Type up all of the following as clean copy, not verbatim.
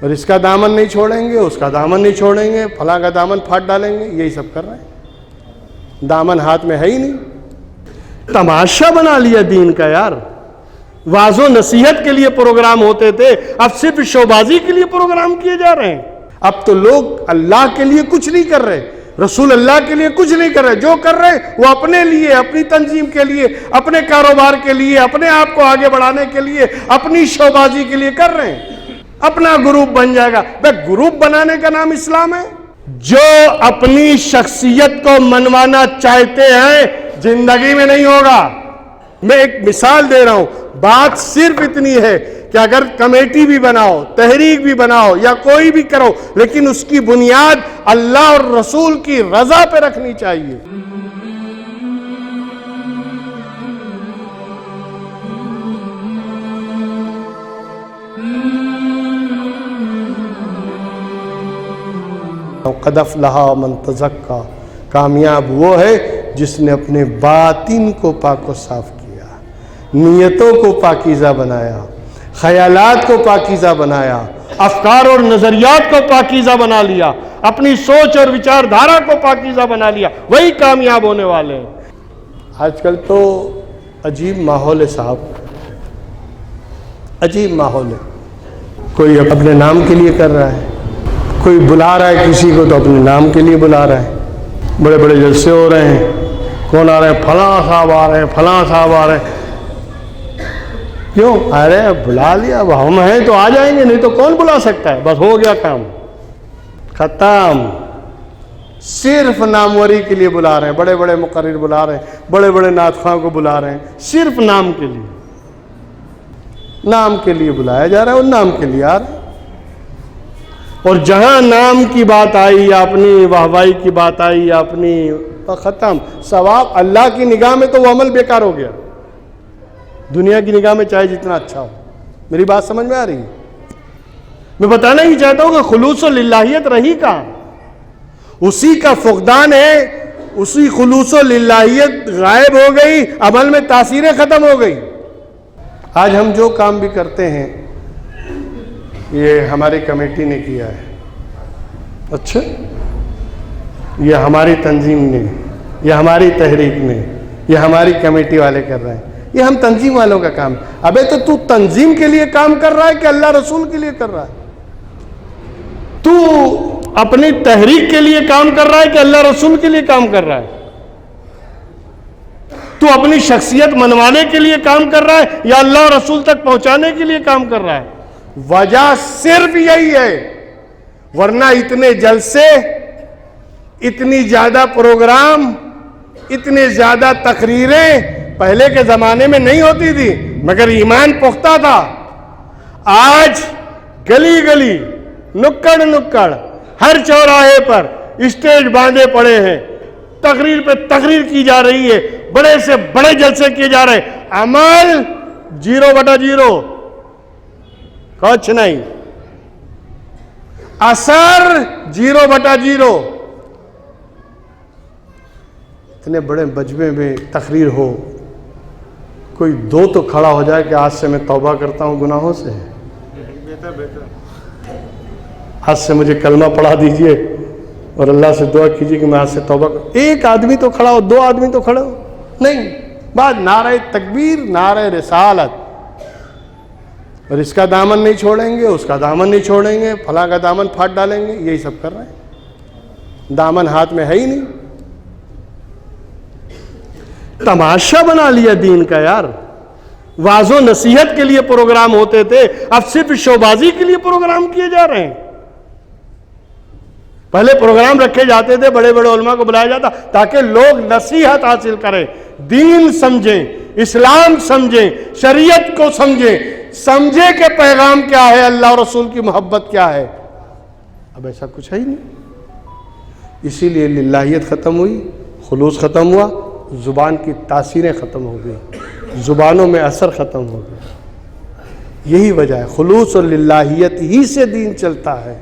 اور اس کا دامن نہیں چھوڑیں گے، اس کا دامن نہیں چھوڑیں گے، فلاں کا دامن پھاڑ ڈالیں گے، یہی سب کر رہے ہیں، دامن ہاتھ میں ہے ہی نہیں۔ تماشا بنا لیا دین کا یار۔ واعظ و نصیحت کے لیے پروگرام ہوتے تھے، اب صرف شوبازی کے لیے پروگرام کیے جا رہے ہیں۔ اب تو لوگ اللہ کے لیے کچھ نہیں کر رہے، رسول اللہ کے لیے کچھ نہیں کر رہے، جو کر رہے وہ اپنے لیے، اپنی تنظیم کے لیے، اپنے کاروبار کے لیے، اپنے آپ کو آگے بڑھانے کے لیے، اپنی شوبازی کے لیے کر رہے ہیں۔ اپنا گروپ بن جائے گا، گروپ بنانے کا نام اسلام ہے؟ جو اپنی شخصیت کو منوانا چاہتے ہیں زندگی میں نہیں ہوگا۔ میں ایک مثال دے رہا ہوں، بات صرف اتنی ہے کہ اگر کمیٹی بھی بناؤ، تحریک بھی بناؤ یا کوئی بھی کرو، لیکن اس کی بنیاد اللہ اور رسول کی رضا پہ رکھنی چاہیے۔ قد افلح من تزکا، کامیاب وہ ہے جس نے اپنے باطن کو پاک و صاف کیا، نیتوں کو پاکیزہ بنایا، خیالات کو پاکیزہ بنایا، افکار اور نظریات کو پاکیزہ بنا لیا، اپنی سوچ اور وچار دھارا کو پاکیزہ بنا لیا، وہی کامیاب ہونے والے ہیں۔ آج کل تو عجیب ماحول ہے صاحب، عجیب ماحول ہے۔ کوئی اپنے نام کے لیے کر رہا ہے، کوئی بلا رہا ہے کسی کو تو اپنے نام کے لیے بلا رہا ہے۔ بڑے بڑے جلسے ہو رہے ہیں، کون آ رہے ہیں؟ فلاں صاحب آ رہے ہیں، فلاں صاحب آ رہے ہیں۔ کیوں؟ ارے بلا لیا، اب ہم ہیں تو آ جائیں گے، نہیں تو کون بلا سکتا ہے؟ بس ہو گیا کام ختم۔ صرف ناموری کے لیے بلا رہے ہیں، بڑے بڑے مقرر بلا رہے ہیں، بڑے بڑے نعت خواں کو بلا رہے ہیں، صرف نام کے لیے، نام کے لیے بلایا جا رہا ہے اور نام کے لیے آ رہے ہیں۔ اور جہاں نام کی بات آئی یا اپنی واہوائی کی بات آئی یا اپنی، ختم ثواب۔ اللہ کی نگاہ میں تو وہ عمل بیکار ہو گیا، دنیا کی نگاہ میں چاہے جتنا اچھا ہو۔ میری بات سمجھ میں آ رہی ہے؟ میں بتانا ہی چاہتا ہوں کہ خلوص و للہیت رہی کہاں؟ اسی کا فقدان ہے، اسی خلوص و للہیت غائب ہو گئی، عمل میں تاثیریں ختم ہو گئی۔ آج ہم جو کام بھی کرتے ہیں یہ ہماری کمیٹی نے کیا ہے، اچھا یہ ہماری تنظیم نے، یہ ہماری تحریک نے، یہ ہماری کمیٹی والے کر رہے ہیں، یہ ہم تنظیم والوں کا کام۔ ابے تو تنظیم کے لیے کام کر رہا ہے کہ اللہ رسول کے لیے کر رہا ہے؟ تو اپنی تحریک کے لیے کام کر رہا ہے کہ اللہ رسول کے لیے کام کر رہا ہے؟ تو اپنی شخصیت منوانے کے لیے کام کر رہا ہے یا اللہ رسول تک پہنچانے کے لیے کام کر رہا ہے؟ وجہ صرف یہی ہے، ورنہ اتنے جلسے، اتنی زیادہ پروگرام، اتنے زیادہ تقریریں پہلے کے زمانے میں نہیں ہوتی تھی، مگر ایمان پختہ تھا۔ آج گلی گلی، نکڑ نکڑ، ہر چوراہے پر اسٹیج باندھے پڑے ہیں، تقریر پہ تقریر کی جا رہی ہے، بڑے سے بڑے جلسے کیے جا رہے ہیں، عمل 0/0، کچھ نہیں، اثر 0/0۔ اتنے بڑے مجمع میں تقریر ہو، کوئی دو تو کھڑا ہو جائے کہ آج سے میں توبہ کرتا ہوں گناہوں سے، آج سے مجھے کلمہ پڑھا دیجئے اور اللہ سے دعا کیجئے کہ میں آج سے توبہ کروں۔ ایک آدمی تو کھڑا ہو، دو آدمی تو کھڑے ہو، نہیں، بعد نعرہ تکبیر، نعرہ رسالت، اور اس کا دامن نہیں چھوڑیں گے، اس کا دامن نہیں چھوڑیں گے، فلاں کا دامن پھاڑ ڈالیں گے، یہی سب کر رہے ہیں، دامن ہاتھ میں ہے ہی نہیں۔ تماشا بنا لیا دین کا یار۔ واعظ و نصیحت کے لیے پروگرام ہوتے تھے، اب صرف شوبازی کے لیے پروگرام کیے جا رہے ہیں۔ پہلے پروگرام رکھے جاتے تھے، بڑے بڑے علماء کو بلایا جاتا تاکہ لوگ نصیحت حاصل کریں، دین سمجھیں، اسلام سمجھیں، شریعت کو سمجھے کہ پیغام کیا ہے، اللہ اور رسول کی محبت کیا ہے۔ اب ایسا کچھ ہے ہی نہیں، اسی لیے للہیت ختم ہوئی، خلوص ختم ہوا، زبان کی تاثیریں ختم ہو گئی، زبانوں میں اثر ختم ہو گیا۔ یہی وجہ ہے، خلوص اور للہیت ہی سے دین چلتا ہے۔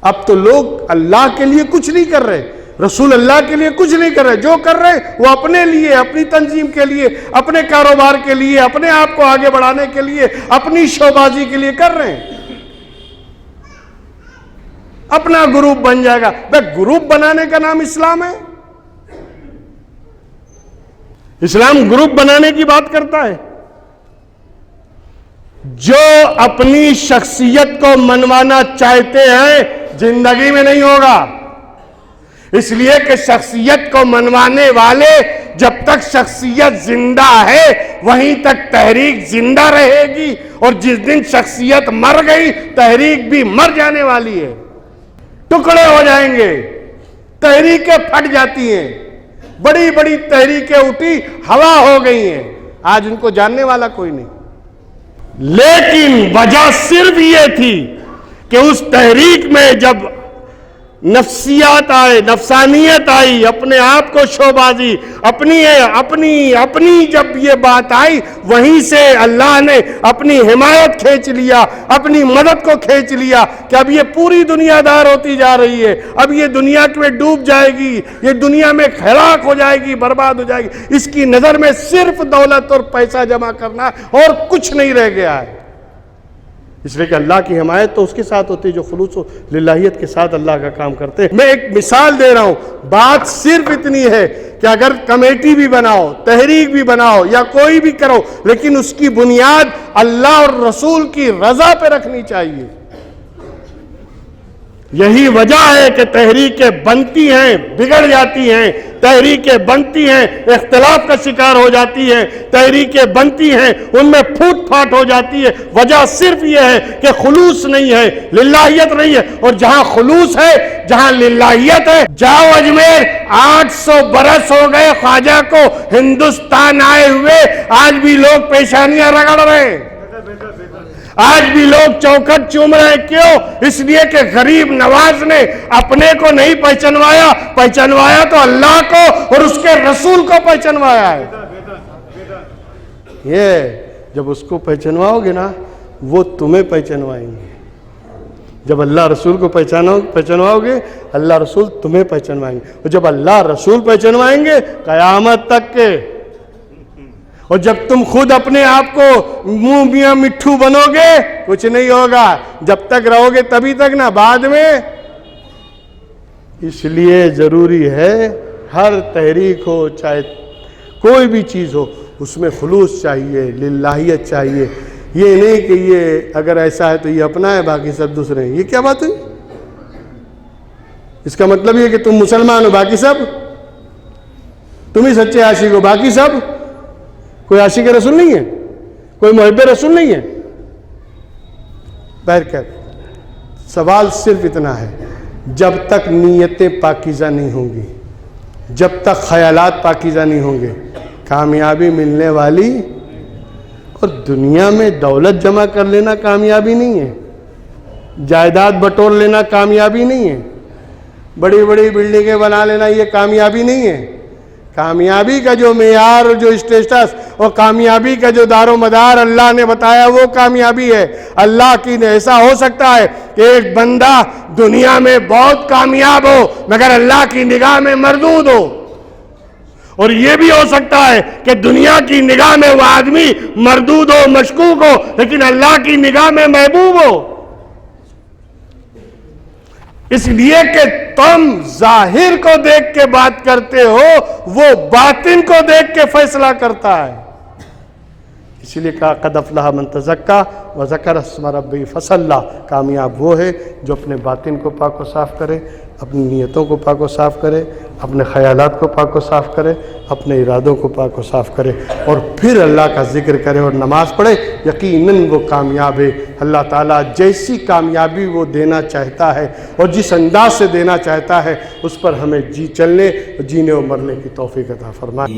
اب تو لوگ اللہ کے لیے کچھ نہیں کر رہے، رسول اللہ کے لیے کچھ نہیں کر رہے، جو کر رہے وہ اپنے لیے، اپنی تنظیم کے لیے، اپنے کاروبار کے لیے، اپنے آپ کو آگے بڑھانے کے لیے، اپنی شوبازی کے لیے کر رہے ہیں۔ اپنا گروپ بن جائے گا. گروپ بنانے کا نام اسلام ہے؟ اسلام گروپ بنانے کی بات کرتا ہے؟ جو اپنی شخصیت کو منوانا چاہتے ہیں زندگی میں نہیں ہوگا. اس لیے کہ شخصیت کو منوانے والے جب تک شخصیت زندہ ہے وہیں تک تحریک زندہ رہے گی، اور جس دن شخصیت مر گئی تحریک بھی مر جانے والی ہے. ٹکڑے ہو جائیں گے، تحریکیں پھٹ جاتی ہیں. بڑی بڑی تحریکیں اٹھی ہوا ہو گئی ہیں، آج ان کو جاننے والا کوئی نہیں. لیکن وجہ صرف یہ تھی کہ اس تحریک میں جب نفسیات آئے، نفسانیت آئی، اپنے آپ کو شوبازی، اپنی جب یہ بات آئی وہیں سے اللہ نے اپنی حمایت کھینچ لیا، اپنی مدد کو کھینچ لیا کہ اب یہ پوری دنیا دار ہوتی جا رہی ہے، اب یہ دنیا میں ڈوب جائے گی، یہ دنیا میں ہلاک ہو جائے گی، برباد ہو جائے گی. اس کی نظر میں صرف دولت اور پیسہ جمع کرنا اور کچھ نہیں رہ گیا ہے. اس لیے کہ اللہ کی حمایت تو اس کے ساتھ ہوتی ہے جو خلوص و للہیت کے ساتھ اللہ کا کام کرتے ہیں. میں ایک مثال دے رہا ہوں. بات صرف اتنی ہے کہ اگر کمیٹی بھی بناؤ، تحریک بھی بناؤ یا کوئی بھی کرو، لیکن اس کی بنیاد اللہ اور رسول کی رضا پہ رکھنی چاہیے. یہی وجہ ہے کہ تحریکیں بنتی ہیں بگڑ جاتی ہیں، تحریکیں بنتی ہیں اختلاف کا شکار ہو جاتی ہیں، تحریکیں بنتی ہیں ان میں پھوٹ پھاٹ ہو جاتی ہے. وجہ صرف یہ ہے کہ خلوص نہیں ہے، للہیت نہیں ہے. اور جہاں خلوص ہے، جہاں للہیت ہے، جاؤ اجمیر. 800 برس ہو گئے خواجہ کو ہندوستان آئے ہوئے، آج بھی لوگ پیشانیاں رگڑ رہے ہیں، آج بھی لوگ چوکھٹ چوم رہے ہیں. کیوں؟ اس لیے کہ غریب نواز نے اپنے کو نہیں پہچنوایا تو اللہ کو اور اس کے رسول کو پہچنوایا ہے. یہ جب اس کو پہچنواؤ گے نا وہ تمہیں پہچنوائیں گے. جب اللہ رسول کو پہچنواؤ گے اللہ رسول تمہیں پہچنوائیں گے. اور جب اللہ رسول پہچنوائیں گے قیامت تک کے. اور جب تم خود اپنے آپ کو منہ میاں مٹھو بنو گے کچھ نہیں ہوگا. جب تک رہو گے تبھی تک نا، بعد میں. اس لیے ضروری ہے ہر تحریک ہو چاہے کوئی بھی چیز ہو اس میں خلوص چاہیے، للہیت چاہیے. یہ نہیں کہ یہ اگر ایسا ہے تو یہ اپنا ہے باقی سب دوسرے ہیں. یہ کیا بات ہوئی؟ اس کا مطلب یہ کہ تم مسلمان ہو باقی سب تم ہی سچے عاشق ہو، باقی سب کوئی عاشق رسول نہیں ہے، کوئی محب رسول نہیں ہے. بہرکیف سوال صرف اتنا ہے، جب تک نیتیں پاکیزہ نہیں ہوں گی، جب تک خیالات پاکیزہ نہیں ہوں گے، کامیابی ملنے والی. اور دنیا میں دولت جمع کر لینا کامیابی نہیں ہے، جائیداد بٹور لینا کامیابی نہیں ہے، بڑی بڑی بلڈنگیں بنا لینا یہ کامیابی نہیں ہے. کامیابی کا جو معیار اور جو اسٹیٹس اور کامیابی کا جو دار و مدار اللہ نے بتایا وہ کامیابی ہے. اللہ کی ایسا ہو سکتا ہے کہ ایک بندہ دنیا میں بہت کامیاب ہو مگر اللہ کی نگاہ میں مردود ہو، اور یہ بھی ہو سکتا ہے کہ دنیا کی نگاہ میں وہ آدمی مردود ہو، مشکوک ہو، لیکن اللہ کی نگاہ میں محبوب ہو. اس لیے کہ تم ظاہر کو دیکھ کے بات کرتے ہو، وہ باطن کو دیکھ کے فیصلہ کرتا ہے. اسی لیے کہا قد افلح من تزکا وذکر اسم ربہ فصلی. کامیاب وہ ہے جو اپنے باطن کو پاک و صاف کرے، اپنی نیتوں کو پاک و صاف کرے، اپنے خیالات کو پاک و صاف کرے، اپنے ارادوں کو پاک و صاف کرے، اور پھر اللہ کا ذکر کرے اور نماز پڑھے. یقیناً وہ کامیاب ہے. اللہ تعالیٰ جیسی کامیابی وہ دینا چاہتا ہے اور جس انداز سے دینا چاہتا ہے اس پر ہمیں جینے اور مرنے کی توفیق عطا فرمائے.